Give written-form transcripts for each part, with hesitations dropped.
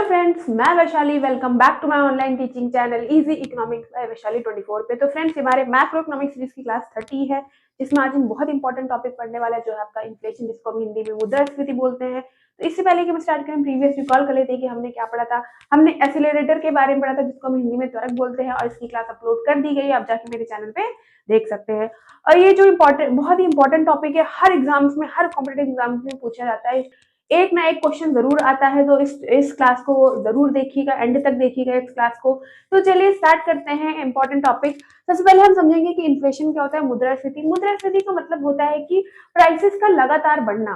Friends, मैं Vaishali. Welcome back to my online teaching channel easy economics by Vaishali 24 पे। तो friends, हमारे मैक्रो इकोनॉमिक्स सीरीज की क्लास 30 है, जिसमें आज हम बहुत इंपॉर्टेंट टॉपिक पढ़ने वाला है, जो है आपका इन्फ्लेशन, जिसको हम हिंदी में मुद्रास्फीति बोलते हैं। तो इससे पहले कि हम स्टार्ट करें, प्रीवियस रिकॉल कर लेते हैं कि हमने क्या पढ़ा था। हमने एक्सीलरेटर के बारे में पढ़ा था, जिसको हम हिंदी में त्वरक बोलते हैं, और इसकी क्लास अपलोड कर दी गई है, आप जाके मेरे चैनल पे देख सकते हैं। और ये जो बहुत ही इंपॉर्टेंट टॉपिक है, हर एग्जाम्स में, हर कॉम्पिटेटिव एग्जाम्स में पूछा जाता है, एक ना एक क्वेश्चन जरूर आता है। तो इस क्लास को जरूर देखिएगा, एंड तक देखिएगा इस क्लास को। तो चलिए स्टार्ट करते हैं इंपॉर्टेंट टॉपिक। सबसे पहले हम समझेंगे कि इन्फ्लेशन क्या होता है। मुद्रास्फीति, मुद्रास्फीति का मतलब होता है कि प्राइसेस का लगातार बढ़ना,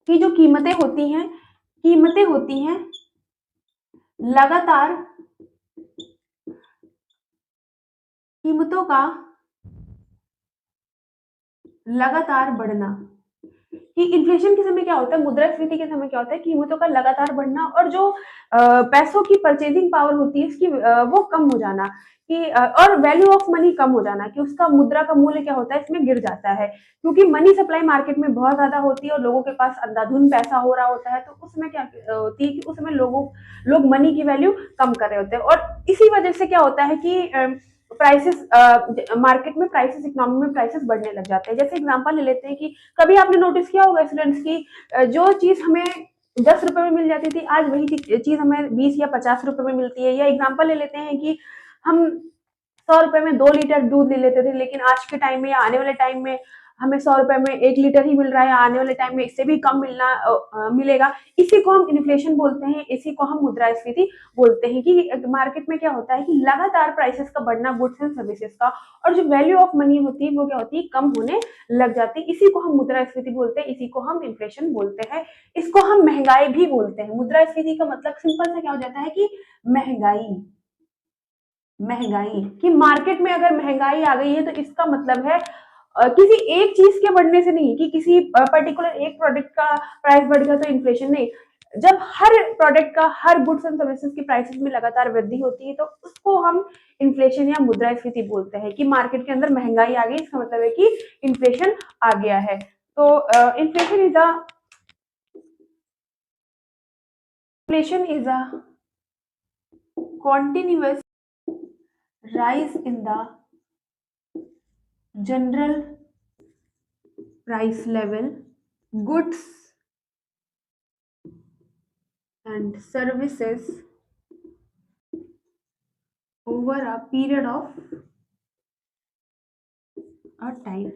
कि जो कीमतें होती हैं लगातार, कीमतों का लगातार बढ़ना। कि इन्फ्लेशन के समय क्या होता है, मुद्रास्फीति के समय क्या होता है, कीमतों का लगातार बढ़ना, और जो पैसों की परचेजिंग पावर होती है इसकी वो कम हो जाना, कि और वैल्यू ऑफ मनी कम हो जाना, कि उसका मुद्रा का मूल्य क्या होता है, इसमें गिर जाता है। क्योंकि मनी सप्लाई मार्केट में बहुत ज्यादा होती है और लोगों के पास अंधाधुंध पैसा हो रहा होता है, तो उसमें क्या होती है कि उसमें लोग मनी की वैल्यू कम कर रहे होते हैं। और इसी वजह से क्या होता है कि प्राइसेस, मार्केट में प्राइसेस, इकोनॉमी में प्राइसेस बढ़ने लग जाते हैं। जैसे एग्जांपल ले लेते हैं कि कभी आपने नोटिस किया होगा स्टूडेंट्स की, जो चीज हमें 10 रुपए में मिल जाती थी, आज वही चीज हमें 20 या 50 रुपए में मिलती है। या एग्जांपल ले लेते हैं कि हम 100 रुपए में 2 लीटर दूध ले लेते थे, लेकिन आज के टाइम में या आने वाले टाइम में हमें 100 रुपए में 1 लीटर ही मिल रहा है, आने वाले टाइम में इससे भी कम मिलेगा। इसी को हम इन्फ्लेशन बोलते हैं, इसी को हम मुद्रास्फीति बोलते हैं। कि मार्केट में क्या होता है कि लगातार प्राइसेस का बढ़ना, गुड्स एंड सर्विसेज का, और जो वैल्यू ऑफ मनी होती है वो क्या होती है, कम होने लग जाती है। इसी को हम मुद्रास्फीति बोलते हैं, इसी को हम इन्फ्लेशन बोलते हैं। इसको हम महंगाई भी बोलते हैं। मुद्रास्फीति का मतलब सिंपल सा क्या हो जाता है कि महंगाई। महंगाई कि मार्केट में अगर महंगाई आ गई है, तो इसका मतलब है किसी एक चीज के बढ़ने से नहीं, कि किसी पर्टिकुलर एक प्रोडक्ट का प्राइस बढ़ गया तो इन्फ्लेशन नहीं। जब हर प्रोडक्ट का, हर गुड्स एंड सर्विसेज की प्राइसेस में लगातार वृद्धि होती है, तो उसको हम इन्फ्लेशन या मुद्रास्फीति बोलते हैं। कि मार्केट के अंदर महंगाई आ गई, इसका मतलब है कि इन्फ्लेशन आ गया है। तो inflation is a continuous rise in the general price level, goods and services over a period of a time।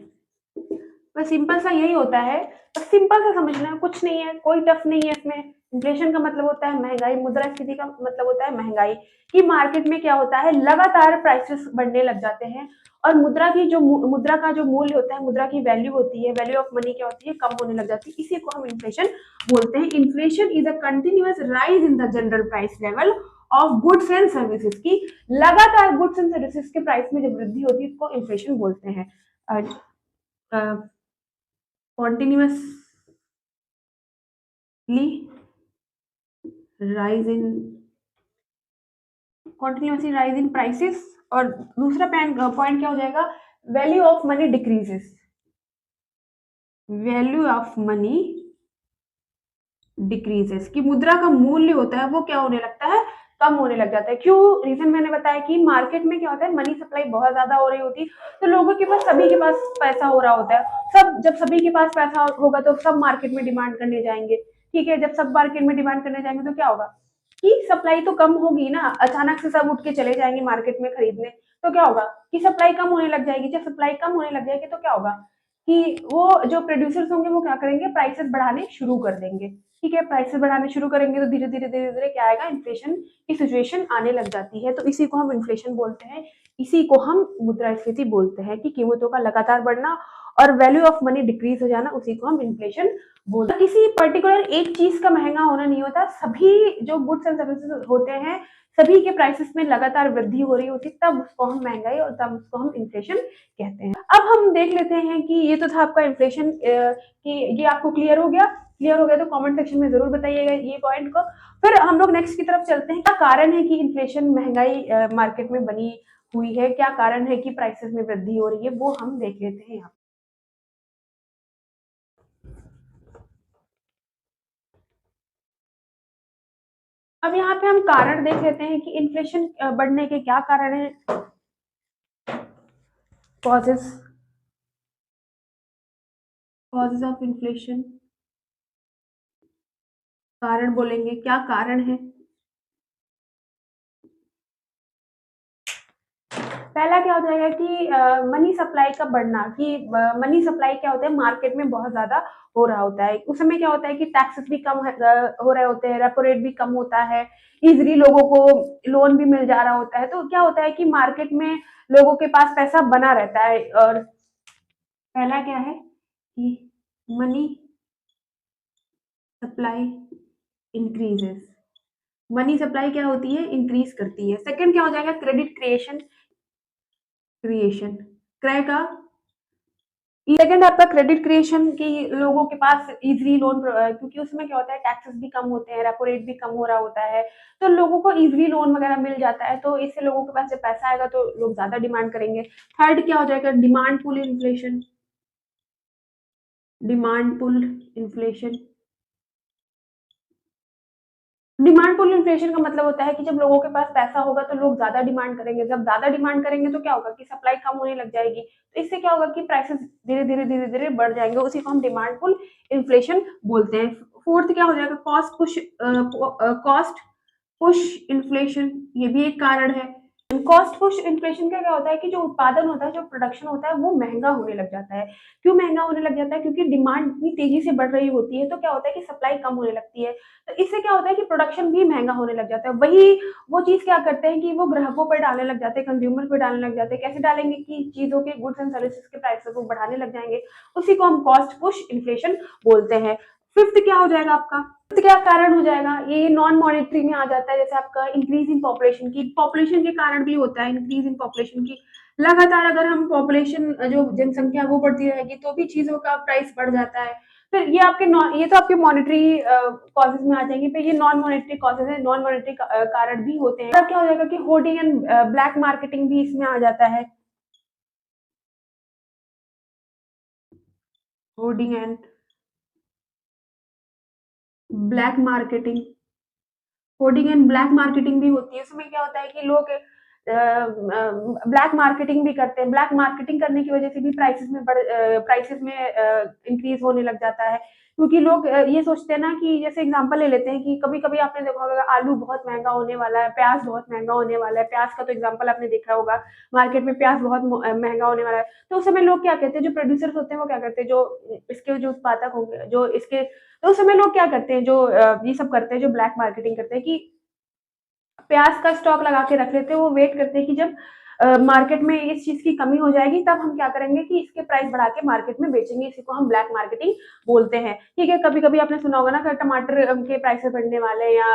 बस सिंपल सा यही होता है, बस सिंपल सा समझना है, कुछ नहीं है, कोई टफ नहीं है इसमें। इन्फ्लेशन का मतलब होता है महंगाई, मुद्रास्फीति का मतलब होता है महंगाई। कि मार्केट में क्या होता है, लगातार प्राइसेस बढ़ने लग जाते हैं, और मुद्रा का जो मूल्य होता है, मुद्रा की वैल्यू होती है, वैल्यू ऑफ मनी क्या होती है, कम होने लग जाती है। इसी को हम इन्फ्लेशन बोलते हैं। Inflation is a continuous rise in the general price level of goods and services. की लगातार गुड्स एंड सर्विसेज के प्राइस में जब वृद्धि होती है, इसको इन्फ्लेशन बोलते हैं। continuously rise in continuously rise in prices। और दूसरा पॉइंट क्या हो जाएगा, value of money decreases. Value of money decreases, कि मुद्रा का मूल्य होता है वो क्या होने लगता है, कम होने लग जाता है। क्यों? रीजन मैंने बताया कि मार्केट में क्या होता है, मनी सप्लाई बहुत ज्यादा हो रही होती है, तो लोगों के पास, सभी के पास पैसा हो रहा होता है। जब सभी के पास पैसा होगा, तो सब मार्केट में डिमांड करने जाएंगे। ठीक है, जब सब मार्केट में डिमांड करने जाएंगे, तो क्या होगा कि सप्लाई तो कम होगी ना। अचानक से सब उठ के चले जाएंगे मार्केट में खरीदने, तो क्या होगा कि सप्लाई कम होने लग जाएगी। जब सप्लाई कम होने लग जाएगी, तो क्या होगा कि वो जो प्रोड्यूसर्स होंगे वो क्या करेंगे, प्राइसेस बढ़ाने शुरू कर देंगे। ठीक है, प्राइसेस बढ़ाने शुरू करेंगे, तो धीरे धीरे धीरे धीरे क्या आएगा, इन्फ्लेशन की सिचुएशन आने लग जाती है। तो इसी को हम इन्फ्लेशन बोलते हैं, इसी को हम मुद्रास्फीति बोलते हैं। कि कीमतों का लगातार बढ़ना और वैल्यू ऑफ मनी डिक्रीज हो जाना, उसी को हम इन्फ्लेशन बोलते हैं। किसी पर्टिकुलर एक चीज का महंगा होना नहीं होता, सभी जो गुड्स एंड सर्विसेज होते हैं, सभी के प्राइसेस में लगातार वृद्धि हो रही होती, तब उसको हम महंगाई और तब उसको हम इन्फ्लेशन कहते हैं। अब हम देख लेते हैं कि ये तो था आपका इन्फ्लेशन। कि ये आपको क्लियर हो गया? क्लियर हो गया तो कमेंट सेक्शन में जरूर बताइएगा ये पॉइंट को। फिर हम लोग नेक्स्ट की तरफ चलते हैं। क्या कारण है कि इन्फ्लेशन, महंगाई मार्केट में बनी हुई है, क्या कारण है कि प्राइसेस में वृद्धि हो रही है, वो हम देख लेते हैं यहाँ। अब यहाँ पे हम कारण देख लेते हैं कि इन्फ्लेशन बढ़ने के क्या कारण है। कॉजेस कॉजेस ऑफ इन्फ्लेशन, कारण बोलेंगे क्या कारण है। पहला क्या हो जाएगा कि मनी सप्लाई का बढ़ना, कि मनी सप्लाई क्या होता है, मार्केट में बहुत ज्यादा हो रहा होता है। उस समय क्या होता है कि टैक्सेस भी कम हो रहे होते हैं, रेपो रेट भी कम होता है, इजीली लोगों को लोन भी मिल जा रहा होता है। तो क्या होता है कि मार्केट में लोगों के पास पैसा बना रहता है। और पहला क्या है कि money supply increases, money supply क्या होती है, इंक्रीज करती है। सेकंड क्या हो जाएगा, क्रेडिट क्रिएशन, क्रिएशन क्रय का। सेकंड आपका क्रेडिट क्रिएशन की, लोगों के पास इजीली लोन, क्योंकि उसमें क्या होता है टैक्सेस भी कम होते हैं, रेपो रेट भी कम हो रहा होता है, तो लोगों को इजीली लोन वगैरह मिल जाता है। तो इससे लोगों के पास जब पैसा आएगा तो लोग ज्यादा डिमांड करेंगे। थर्ड क्या हो जाएगा, demand pull inflation, demand pull inflation. Demand pull inflation का मतलब होता है कि जब लोगों के पास पैसा होगा तो लोग ज्यादा डिमांड करेंगे, जब ज्यादा डिमांड करेंगे तो क्या होगा कि सप्लाई कम होने लग जाएगी, तो इससे क्या होगा कि प्राइसेस धीरे धीरे बढ़ जाएंगे। उसी को हम डिमांड पुल इन्फ्लेशन बोलते हैं। फोर्थ क्या हो जाएगा, कॉस्ट पुश इन्फ्लेशन, ये भी एक कारण है। कॉस्ट पुश इन्फ्लेशन का क्या होता है कि जो उत्पादन होता है, जो प्रोडक्शन होता है, वो महंगा होने लग जाता है। क्यों महंगा होने लग जाता है, क्योंकि डिमांड इतनी तेजी से बढ़ रही होती है, तो क्या होता है कि सप्लाई कम होने लगती है। तो इससे क्या होता है कि प्रोडक्शन भी महंगा होने लग जाता है। वही वो चीज क्या करते हैं कि वो ग्राहकों पर डालने लग जाते हैं, कंज्यूमर पर डालने लग जाते हैं। कैसे डालेंगे कि चीजों के, गुड्स एंड सर्विसेज के प्राइसेस वो बढ़ाने लग जाएंगे। उसी को हम कॉस्ट पुश इन्फ्लेशन बोलते हैं। फिफ्थ क्या हो जाएगा आपका, तो क्या कारण हो जाएगा, ये नॉन मॉनेटरी में आ जाता है। जैसे आपका इंक्रीज इन पॉपुलेशन, की पॉपुलेशन के कारण भी होता है इंक्रीज इन पॉपुलेशन की। लगातार अगर हम पॉपुलेशन, जो जनसंख्या वो बढ़ती रहेगी तो भी चीजों का प्राइस बढ़ जाता है। फिर ये आपके ये तो आपके मॉनेटरी कॉजेज में आ जाएंगे। फिर ये नॉन मॉनेटरी कॉजेज है, नॉन मॉनेटरी कारण भी होते हैं। तब क्या हो जाएगा कि होर्डिंग एंड ब्लैक मार्केटिंग भी इसमें आ जाता है। Hoarding and black marketing, coding and black marketing भी होती है। उसमें क्या होता है कि लोग ब्लैक मार्केटिंग भी करते हैं। ब्लैक मार्केटिंग करने की वजह से भी प्राइसेस में इंक्रीज होने लग जाता है। क्योंकि लोग ये सोचते हैं ना, कि जैसे एग्जांपल ले लेते हैं कि कभी कभी आपने देखा होगा आलू बहुत महंगा होने वाला है, प्याज बहुत महंगा होने वाला है। प्याज का तो एग्जांपल आपने देखा होगा, मार्केट में प्याज बहुत महंगा होने वाला है। तो उस समय लोग क्या कहते हैं, जो प्रोड्यूसर्स होते हैं वो क्या करते हैं, जो इसके जो उत्पादक होंगे, जो इसके, तो उस समय लोग क्या करते हैं, जो ये सब करते हैं, जो ब्लैक मार्केटिंग करते हैं, कि प्याज का स्टॉक लगा के रख लेते हैं। वो वेट करते हैं कि जब मार्केट में इस चीज की कमी हो जाएगी तब हम क्या करेंगे कि इसके प्राइस बढ़ा के मार्केट में बेचेंगे। इसी को हम ब्लैक मार्केटिंग बोलते हैं। ठीक है, कभी कभी आपने सुना होगा ना कि टमाटर के प्राइसेस बढ़ने वाले हैं,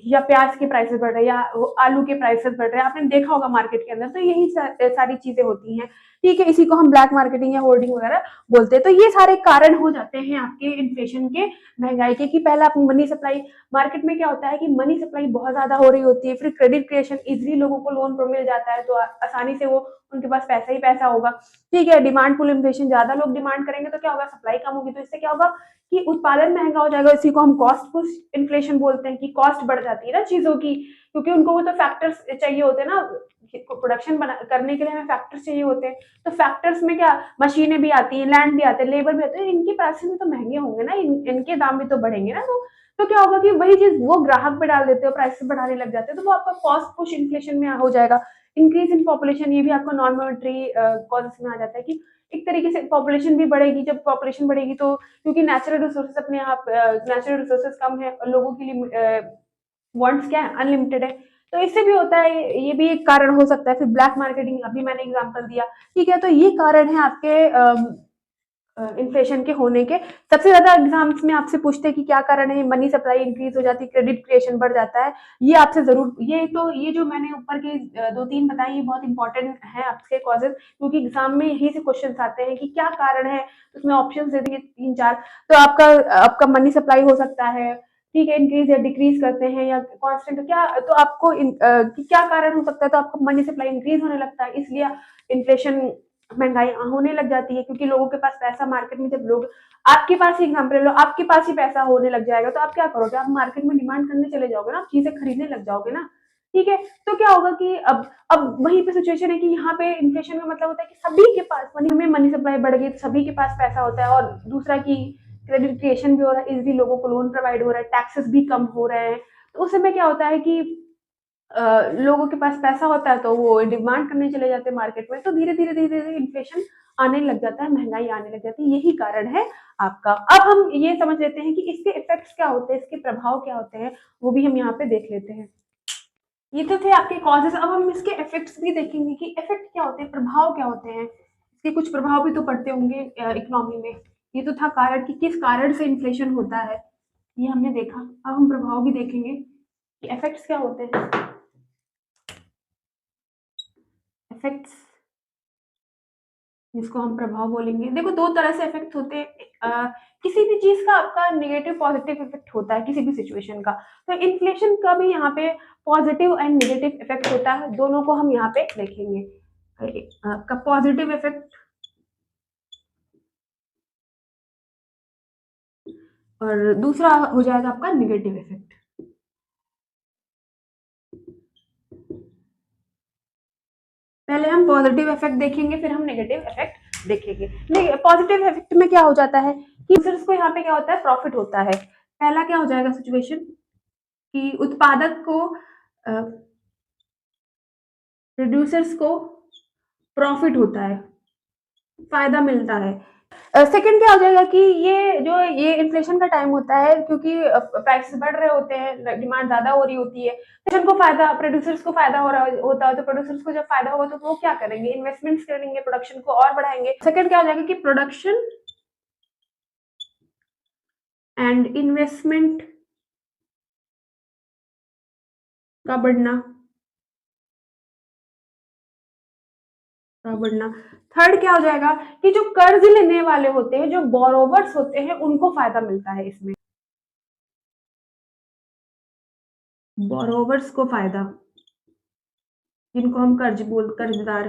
या प्याज के प्राइसेस बढ़ रहे हैं, या आलू के प्राइसेस बढ़ रहे हैं, आपने देखा होगा मार्केट के अंदर। तो यही सारी चीजें होती हैं। ठीक है, इसी को हम ब्लैक मार्केटिंग या होर्डिंग वगैरह बोलते हैं। तो ये सारे कारण हो जाते हैं आपके इन्फ्लेशन के, महंगाई के। कि पहला आप मनी सप्लाई, मार्केट में क्या होता है कि मनी सप्लाई बहुत ज्यादा हो रही होती है, फिर क्रेडिट क्रिएशन, इजीली लोगों को लोन मिल जाता है, तो आसानी से वो, उनके पास पैसा ही पैसा होगा। ठीक है, डिमांड पुल इन्फ्लेशन, ज्यादा लोग डिमांड करेंगे तो क्या होगा, सप्लाई कम होगी, तो इससे क्या होगा कि उत्पादन महंगा हो जाएगा। इसी को हम कॉस्ट पुश इन्फ्लेशन बोलते हैं, कि कॉस्ट बढ़ जाती है ना चीजों की, क्योंकि उनको वो तो फैक्टर्स चाहिए होते हैं ना, प्रोडक्शन करने के लिए हमें फैक्टर्स चाहिए होते हैं। तो फैक्टर्स में क्या, मशीनें भी आती हैं, लैंड भी आते हैं, लेबर भी आते हैं, इनके प्राइसेस भी तो महंगे होंगे ना, इनके दाम भी तो बढ़ेंगे ना। तो क्या होगा कि वही चीज वो ग्राहक पे डाल देते हो, प्राइस बढ़ाने लग जाते हैं, तो वो आपका कॉस्ट पुश इन्फ्लेशन में हो जाएगा। इंक्रीज इन पॉपुलेशन, ये भी आपका नॉन मॉनेटरी कॉजेस में आ जाता है। कि एक तरीके से पॉपुलेशन भी बढ़ेगी, जब पॉपुलेशन बढ़ेगी तो, क्योंकि नेचुरल रिसोर्सेज अपने आप, नेचुरल रिसोर्सेज कम है और लोगों के लिए वांट्स क्या है, अनलिमिटेड है। तो इससे भी होता है, ये भी एक कारण हो सकता है। फिर ब्लैक मार्केटिंग, अभी मैंने एग्जांपल दिया। ठीक है, तो ये कारण है आपके इन्फ्लेशन के होने के। सबसे ज्यादा एग्जाम्स में आपसे पूछते हैं कि क्या कारण है, मनी सप्लाई इंक्रीज हो जाती है, क्रेडिट क्रिएशन बढ़ जाता है। ये आपसे जरूर, ये जो मैंने ऊपर के दो तीन बताए, ये बहुत इंपॉर्टेंट है आपके कॉजेज, क्योंकि एग्जाम में यही से क्वेश्चन आते हैं कि क्या कारण है। उसमें ऑप्शन दे देंगे तीन चार, तो आपका आपका मनी सप्लाई हो सकता है, ठीक है, इंक्रीज या डिक्रीज करते हैं, या कांस्टेंट, क्या, तो आपको कि क्या कारण हो सकता है, तो आपका मनी सप्लाई इंक्रीज होने लगता है, इसलिए इन्फ्लेशन महंगाई होने लग जाती है, क्योंकि लोगों के पास पैसा मार्केट में, जब लोग आपके पास ही एग्जाम्पल लो, आपके पास ही पैसा होने लग जाएगा तो आप क्या करोगे, आप मार्केट में डिमांड करने चले जाओगे ना, आप चीजें खरीदने लग जाओगे ना। ठीक है, तो क्या होगा कि अब वहीं पे सिचुएशन है कि यहाँ पे इन्फ्लेशन का मतलब होता है कि सभी के पास मनी में मनी सप्लाई बढ़ गई तो सभी के पास पैसा होता है, और दूसरा की क्रेडिट क्रिएशन भी हो रहा है, इजिली लोगों को लोन प्रोवाइड हो रहा है, टैक्सेस भी कम हो रहे हैं। तो उस समय क्या होता है कि लोगों के पास पैसा होता है तो वो डिमांड करने चले जाते हैं मार्केट में, तो धीरे धीरे धीरे धीरे इन्फ्लेशन आने लग जाता है, महंगाई आने लग जाती है, यही कारण है आपका। अब हम ये समझ लेते हैं कि इसके इफेक्ट्स क्या होते हैं, इसके प्रभाव क्या होते हैं, वो भी हम यहाँ पे देख लेते हैं। ये तो थे आपके कॉजेस, अब हम इसके इफेक्ट्स भी देखेंगे कि इफेक्ट क्या होते हैं, प्रभाव क्या होते हैं, इसके कुछ प्रभाव भी तो पड़ते होंगे इकोनॉमी में। ये तो था कारण कि किस कारण से इन्फ्लेशन होता है, ये हमने देखा। अब हम प्रभाव भी देखेंगे कि इफेक्ट्स क्या होते हैं। इफेक्ट्स, जिसको हम प्रभाव बोलेंगे, देखो दो तरह से इफेक्ट होते हैं। किसी भी चीज का आपका नेगेटिव पॉजिटिव इफेक्ट होता है, किसी भी सिचुएशन का, तो इन्फ्लेशन का भी यहाँ पे पॉजिटिव एंड नेगेटिव इफेक्ट होता है, दोनों को हम यहाँ पे देखेंगे। का पॉजिटिव इफेक्ट और दूसरा हो जाएगा आपका नेगेटिव इफेक्ट। पहले हम पॉजिटिव इफेक्ट देखेंगे, फिर हम नेगेटिव इफेक्ट देखेंगे। पॉजिटिव इफेक्ट में क्या हो जाता है कि यूजर्स को यहाँ पे क्या होता है, प्रॉफिट होता है। पहला क्या हो जाएगा सिचुएशन कि उत्पादक को, प्रोड्यूसर्स को प्रॉफिट होता है, फायदा मिलता है। सेकंड क्या हो जाएगा कि ये इन्फ्लेशन का टाइम होता है, क्योंकि प्राइसेस बढ़ रहे होते हैं, डिमांड ज्यादा हो रही होती है, प्रोडक्शन को फायदा, प्रोड्यूसर्स को फायदा हो रहा होता है, तो प्रोड्यूसर्स को जब फायदा होगा तो वो क्या करेंगे, इन्वेस्टमेंट्स करेंगे, प्रोडक्शन को और बढ़ाएंगे। सेकंड क्या हो जाएगा कि प्रोडक्शन एंड इन्वेस्टमेंट का बढ़ना। थर्ड क्या हो जाएगा कि जो कर्ज लेने वाले होते हैं, जो बोरोवर्स होते हैं, उनको फायदा मिलता है इसमें, बोरोवर्स को फायदा, जिनको हम कर्ज कर्जदार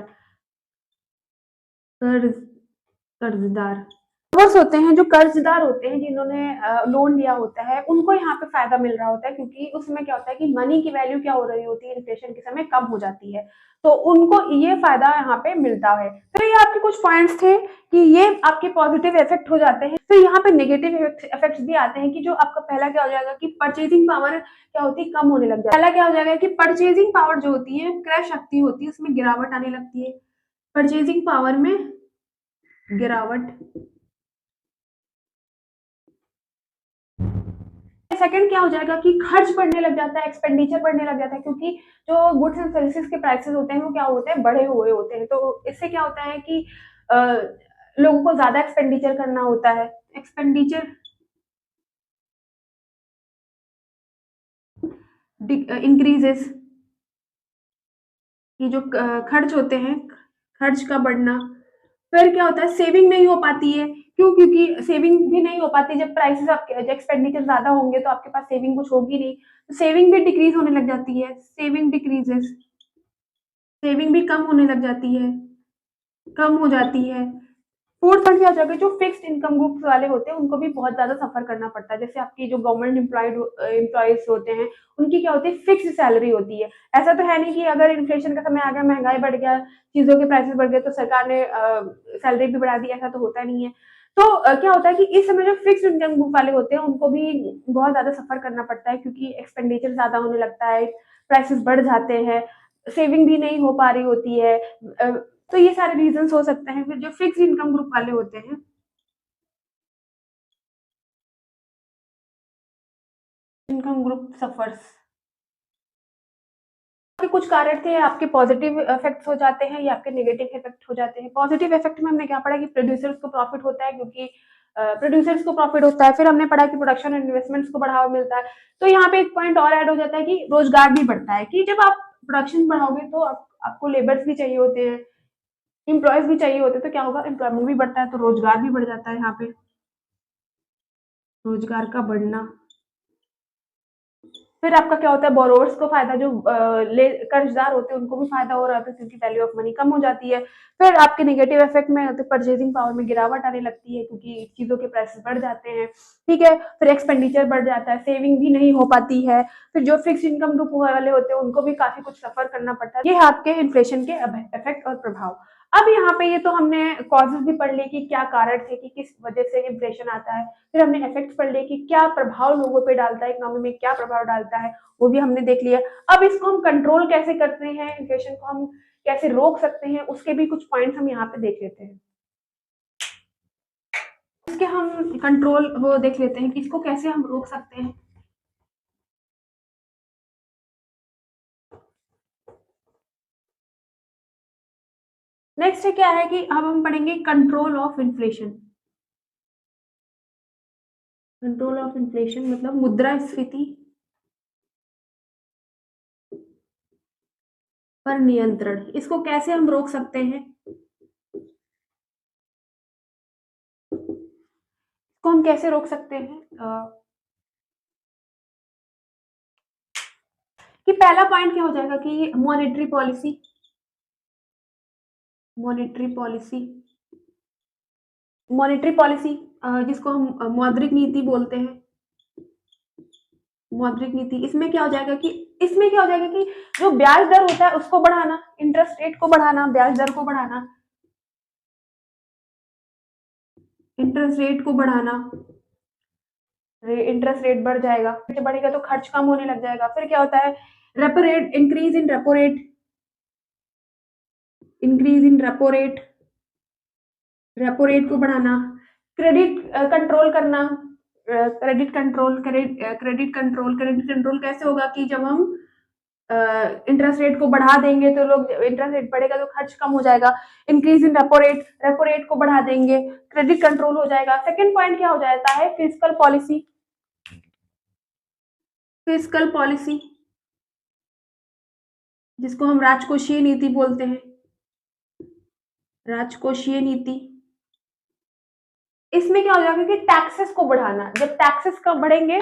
बोरोवर्स होते हैं, जो कर्जदार होते हैं, जिन्होंने लोन लिया होता है, उनको यहाँ पे फायदा मिल रहा होता है, क्योंकि उस समय क्या होता है कि मनी की वैल्यू क्या हो रही होती है, इन्फ्लेशन के समय कम हो जाती है, तो उनको ये फायदा यहाँ पे मिलता है। तो ये आपके कुछ पॉइंट्स थे कि ये आपके पॉजिटिव इफेक्ट हो जाते हैं। तो यहाँ पे नेगेटिव इफेक्ट्स भी आते हैं कि जो आपका पहला क्या हो जाएगा कि परचेजिंग पावर क्या होती है, कम होने लग जाती है। पहला क्या हो जाएगा कि परचेजिंग पावर जो होती है, क्रय शक्ति होती है, उसमें गिरावट आने लगती है, परचेजिंग पावर में गिरावट। सेकंड क्या हो जाएगा कि खर्च बढ़ने लग जाता है, एक्सपेंडिचर बढ़ने लग जाता है, क्योंकि जो गुड्स एंड सर्विसेज के प्राइसेस होते हैं वो क्या होते हैं, बढ़े हुए होते हैं, तो इससे क्या होता है कि लोगों को ज्यादा एक्सपेंडिचर करना होता है, एक्सपेंडिचर इंक्रीजेस, कि जो खर्च होते हैं, खर्च का बढ़ना। फिर क्या होता है, सेविंग नहीं हो पाती है, क्यों, क्योंकि सेविंग भी नहीं हो पाती जब प्राइसेस आपके, जब एक्सपेंडिचर ज्यादा होंगे तो आपके पास सेविंग कुछ होगी नहीं, तो सेविंग भी डिक्रीज होने लग जाती है, सेविंग डिक्रीजेस, सेविंग भी कम होने लग जाती है, कम हो जाती है। फोर्थ पॉइंट क्या हो जाएगा, जो फिक्स्ड इनकम ग्रुप्स वाले होते हैं उनको भी बहुत ज्यादा सफर करना पड़ता है, जैसे आपकी जो गवर्नमेंट एम्प्लॉयज होते हैं, उनकी क्या होती है, फिक्स्ड सैलरी होती है। ऐसा तो है नहीं कि अगर इन्फ्लेशन का समय आ गया, महंगाई बढ़ गया, चीजों के प्राइसेस बढ़ गए तो सरकार ने सैलरी भी बढ़ा दी, ऐसा तो होता नहीं है। तो क्या होता है कि इस समय जो फिक्स्ड इनकम ग्रुप वाले होते हैं उनको भी बहुत ज्यादा सफर करना पड़ता है, क्योंकि एक्सपेंडिचर ज्यादा होने लगता है, प्राइसेस बढ़ जाते हैं, सेविंग भी नहीं हो पा रही होती है। तो ये सारे रीजंस हो सकते हैं। फिर जो फिक्स इनकम ग्रुप वाले होते हैं, इनकम ग्रुप सफर्स, के कुछ कारण थे, आपके पॉजिटिव इफेक्ट्स हो जाते हैं या आपके नेगेटिव इफेक्ट हो जाते हैं। पॉजिटिव इफेक्ट में हमने क्या पढ़ा कि प्रोड्यूसर्स को प्रॉफिट होता है, क्योंकि प्रोड्यूसर्स को प्रॉफिट होता है। फिर हमने पढ़ा कि प्रोडक्शन और इन्वेस्टमेंट्स को बढ़ावा मिलता है। तो यहाँ पे एक पॉइंट और ऐड हो जाता है कि रोजगार भी बढ़ता है, कि जब आप प्रोडक्शन बढ़ाओगे तो आपको लेबर्स भी चाहिए होते हैं, एम्प्लॉयज भी चाहिए होते हैं, तो क्या होगा, एम्प्लॉयमेंट भी बढ़ता है, तो रोजगार भी बढ़ जाता है। यहाँ पे रोजगार का बढ़ना। फिर आपका क्या होता है, बोरोवर्स को फायदा, जो कर्जदार होते हैं उनको भी फायदा हो रहा था क्योंकि वैल्यू ऑफ मनी कम हो जाती है। फिर आपके नेगेटिव इफेक्ट में परचेजिंग पावर में गिरावट आने लगती है क्योंकि चीजों के प्राइसेस बढ़ जाते हैं, ठीक है। फिर एक्सपेंडिचर बढ़ जाता है, सेविंग भी नहीं हो पाती है। फिर जो फिक्स इनकम ग्रुप वाले होते हैं उनको भी काफी कुछ सफर करना पड़ता है। ये है आपके इन्फ्लेशन के इफेक्ट और प्रभाव। अब यहाँ पे ये तो हमने कॉजेज भी पढ़ लिए कि क्या कारण थे कि किस वजह से इन्फ्लेशन आता है। फिर हमने इफेक्ट्स पढ़ लिए कि क्या प्रभाव लोगों पे डालता है, इकोनॉमी में क्या प्रभाव डालता है, वो भी हमने देख लिया। अब इसको हम कंट्रोल कैसे करते हैं, इन्फ्लेशन को हम कैसे रोक सकते हैं, उसके भी कुछ पॉइंट्स हम यहाँ पे देख लेते हैं। इसके हम कंट्रोल वो देख लेते हैं कि इसको कैसे हम रोक सकते हैं। नेक्स्ट क्या है कि अब हम पढ़ेंगे control of inflation. Control of inflation मतलब मुद्रास्फीति पर नियंत्रण, इसको कैसे हम रोक सकते हैं, इसको हम कैसे रोक सकते हैं। कि पहला पॉइंट क्या हो जाएगा कि monetary policy, monetary policy, monetary policy जिसको हम मौद्रिक नीति बोलते हैं, मौद्रिक नीति। इसमें क्या हो जाएगा कि जो ब्याज दर होता है उसको बढ़ाना, इंटरेस्ट रेट को बढ़ाना, ब्याज दर को बढ़ाना, इंटरेस्ट रेट को बढ़ाना, इंटरेस्ट रेट बढ़ जाएगा, बढ़ेगा तो खर्च कम होने लग जाएगा। फिर क्या होता है, repo rate, increase in repo rate, increase in repo rate, repo rate को बढ़ाना, क्रेडिट कंट्रोल करना, क्रेडिट कंट्रोल, क्रेडिट कंट्रोल कैसे होगा कि जब हम इंटरेस्ट रेट को बढ़ा देंगे तो लोग, इंटरेस्ट रेट बढ़ेगा तो खर्च कम हो जाएगा। इंक्रीज इन रेपो रेट को बढ़ा देंगे, क्रेडिट कंट्रोल हो जाएगा। सेकंड पॉइंट क्या हो जाता है, फिस्कल पॉलिसी, फिस्कल पॉलिसी जिसको हम राजकोषीय नीति बोलते हैं, राजकोषीय नीति। इसमें क्या हो जाएगा कि टैक्सेस को बढ़ाना, जब टैक्सेस कब बढ़ेंगे,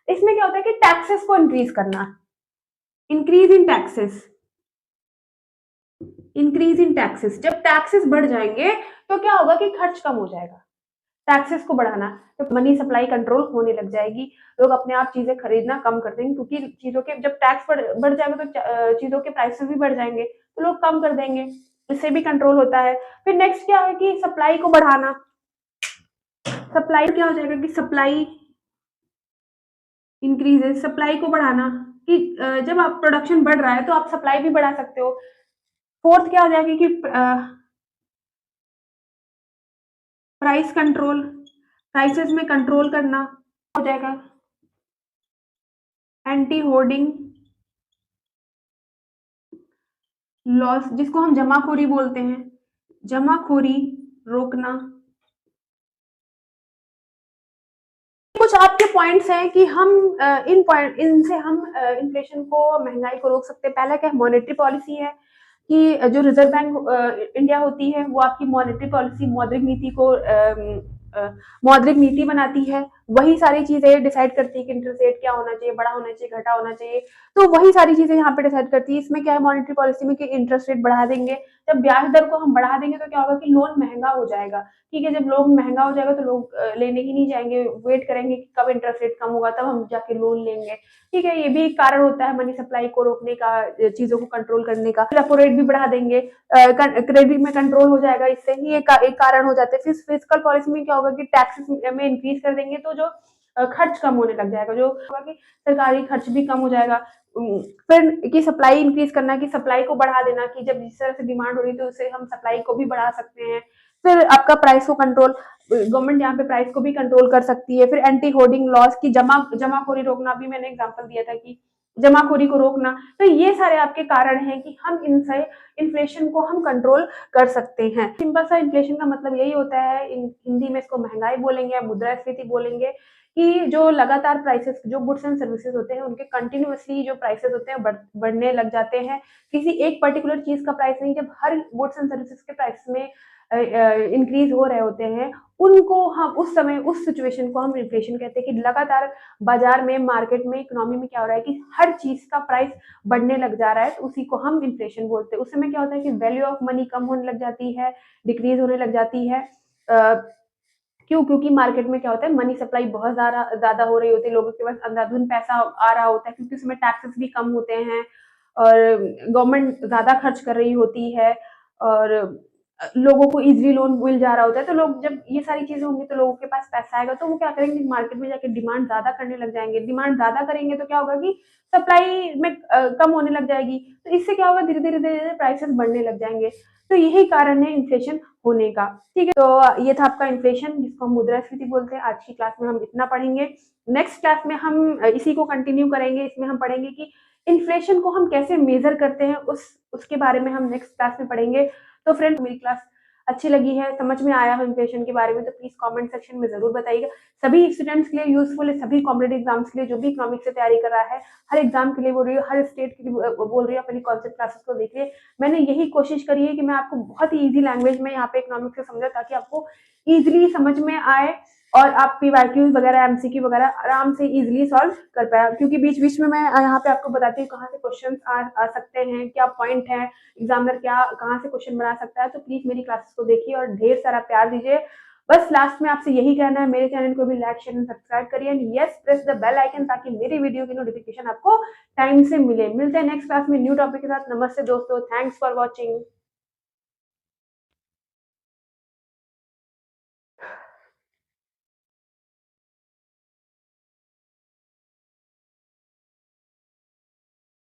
इसमें क्या होता है कि टैक्सेस को इंक्रीज करना, increase in taxes, increase in taxes. जब टैक्सेस बढ़ जाएंगे तो क्या होगा कि खर्च कम हो जाएगा, टैक्सेस को बढ़ाना तो मनी सप्लाई कंट्रोल होने लग जाएगी, लोग अपने आप चीजें खरीदना कम कर देंगे क्योंकि चीजों के जब टैक्स बढ़ जाएगा तो चीजों के प्राइसेस भी बढ़ जाएंगे तो लोग कम कर देंगे, इससे भी कंट्रोल होता है। फिर नेक्स्ट क्या है कि सप्लाई को बढ़ाना, सप्लाई क्या हो जाएगा कि सप्लाई इंक्रीजेस, सप्लाई को बढ़ाना कि जब आप प्रोडक्शन बढ़ रहा है तो आप सप्लाई भी बढ़ा सकते हो। फोर्थ क्या हो जाएगा कि प्राइस कंट्रोल, प्राइसेस में कंट्रोल करना हो जाएगा। एंटी होर्डिंग लॉस जिसको हम जमाखोरी बोलते हैं, जमाखोरी रोकना। कुछ आपके पॉइंट्स हैं कि हम इनसे हम इन्फ्लेशन को, महंगाई को रोक सकते हैं। पहला क्या है, मॉनेटरी पॉलिसी है कि जो रिजर्व बैंक इंडिया होती है वो आपकी मॉनेटरी पॉलिसी, मौद्रिक नीति को मौद्रिक नीति बनाती है, वही सारी चीजें डिसाइड करती है कि इंटरेस्ट रेट क्या होना चाहिए, बड़ा होना चाहिए, घटा होना चाहिए, तो वही सारी चीजें यहाँ पे डिसाइड करती है। इसमें क्या है मॉनेटरी पॉलिसी में कि इंटरेस्ट रेट बढ़ा देंगे, जब ब्याज दर को हम बढ़ा देंगे तो क्या होगा कि लोन महंगा हो जाएगा, ठीक है। जब लोन महंगा हो जाएगा तो लोग लेने ही नहीं जाएंगे, वेट करेंगे कि कब इंटरेस्ट रेट कम होगा तब हम जाके लोन लेंगे, ठीक है। ये भी एक कारण होता है मनी सप्लाई को रोकने का, चीजों को कंट्रोल करने का। रेपो रेट भी बढ़ा देंगे, क्रेडिट में कंट्रोल हो जाएगा, इससे ही एक कारण हो जाते हैं। फिस्कल पॉलिसी में क्या होगा कि टैक्सेस में इंक्रीज कर देंगे तो जो खर्च कम होने लग जाएगा, जो होगा कि सरकारी खर्च भी कम हो जाएगा। फिर कि सप्लाई इंक्रीज करना, कि सप्लाई को बढ़ा देना, कि जब जिस तरह से डिमांड हो रही है तो उससे हम सप्लाई को भी बढ़ा सकते हैं। फिर आपका प्राइस को कंट्रोल, गवर्नमेंट यहाँ पे प्राइस को भी कंट्रोल कर सकती है। फिर एंटी होर्डिंग लॉस की जमाखोरी रोकना, भी मैंने एग्जांपल दिया था कि जमाखोरी को रोकना। तो ये सारे आपके कारण हैं कि हम इनसे इन्फ्लेशन को हम कंट्रोल कर सकते हैं। सिंपल सा इन्फ्लेशन का मतलब यही होता है, हिंदी में इसको महंगाई बोलेंगे या मुद्रास्फीति बोलेंगे, कि जो लगातार प्राइसेस, जो गुड्स एंड सर्विसेज होते हैं उनके कंटिन्यूअसली जो प्राइसेस होते हैं बढ़ने लग जाते हैं। किसी एक पर्टिकुलर चीज का प्राइस नहीं, जब हर गुड्स एंड सर्विसेज के प्राइस में इंक्रीज हो रहे होते हैं, उनको हम उस समय उस सिचुएशन को हम इन्फ्लेशन कहते हैं कि लगातार बाजार में, मार्केट में, इकोनॉमी में क्या हो रहा है कि हर चीज का प्राइस बढ़ने लग जा रहा है, तो उसी को हम इन्फ्लेशन बोलते हैं। उस समय क्या होता है कि वैल्यू ऑफ मनी कम होने लग जाती है, डिक्रीज होने लग जाती है। क्यों? क्योंकि मार्केट में क्या होता है, मनी सप्लाई बहुत ज़्यादा हो रही होती है, लोगों के पास अंधाधुंध पैसा आ रहा होता है, क्योंकि उसमें टैक्सेस भी कम होते हैं और गवर्नमेंट ज़्यादा खर्च कर रही होती है और लोगों को ईज़िली लोन मिल जा रहा होता है। तो लोग जब ये सारी चीज़ें होंगी तो लोगों के पास पैसा आएगा, तो वो क्या करेंगे, मार्केट में जाके डिमांड ज़्यादा करने लग जाएँगे। डिमांड ज़्यादा करेंगे तो क्या होगा कि सप्लाई में कम होने लग जाएगी। तो इससे क्या होगा, धीरे-धीरे प्राइसेस बढ़ने लग जाएँगे। तो यही कारण है इन्फ्लेशन होने का। ठीक है, तो ये था आपका इन्फ्लेशन, जिसको हम मुद्रास्फीति बोलते हैं। आज की क्लास में हम इतना पढ़ेंगे। नेक्स्ट क्लास में हम इसी को कंटिन्यू करेंगे। इसमें हम पढ़ेंगे कि इन्फ्लेशन को हम कैसे मेजर करते हैं, उसके बारे में हम नेक्स्ट क्लास में पढ़ेंगे। तो फ्रेंड, मेरी क्लास अच्छी लगी है, समझ में आया हो इन्फ्लेशन के बारे में, तो प्लीज कमेंट सेक्शन में जरूर बताइएगा। सभी स्टूडेंट्स के लिए यूजफुल है, सभी कॉम्पिटेटिव एग्जाम्स के लिए, जो भी इकोनॉमिक्स से तैयारी कर रहा है, हर एग्जाम के लिए बोल रही हूँ, हर स्टेट के लिए बोल रही हूँ, अपनी कॉन्सेप्ट क्लासेस को देखिए। मैंने यही कोशिश करी है कि मैं आपको बहुत ही ईजी लैंग्वेज में यहाँ पे इकोनॉमिक्स से समझा, ताकि आपको ईजिली समझ में आए और आप पीवाईक्यूज वगैरह, एमसीक्यू वगैरह आराम से इजीली सॉल्व कर पाए। क्योंकि बीच बीच में मैं यहाँ पे आपको बताती हूँ कहाँ से क्वेश्चन आ सकते हैं, क्या पॉइंट है, एग्जामिनर क्या कहाँ से क्वेश्चन बना सकता है। तो प्लीज मेरी क्लासेस को देखिए और ढेर सारा प्यार दीजिए। बस लास्ट में आपसे यही कहना है, मेरे चैनल को भी लाइक, शेयर एंड सब्सक्राइब करिए and yes press the bell icon, ताकि मेरी वीडियो की नोटिफिकेशन आपको टाइम से मिले। मिलते हैं नेक्स्ट क्लास में न्यू टॉपिक के साथ। नमस्ते दोस्तों, थैंक्स फॉर वॉचिंग।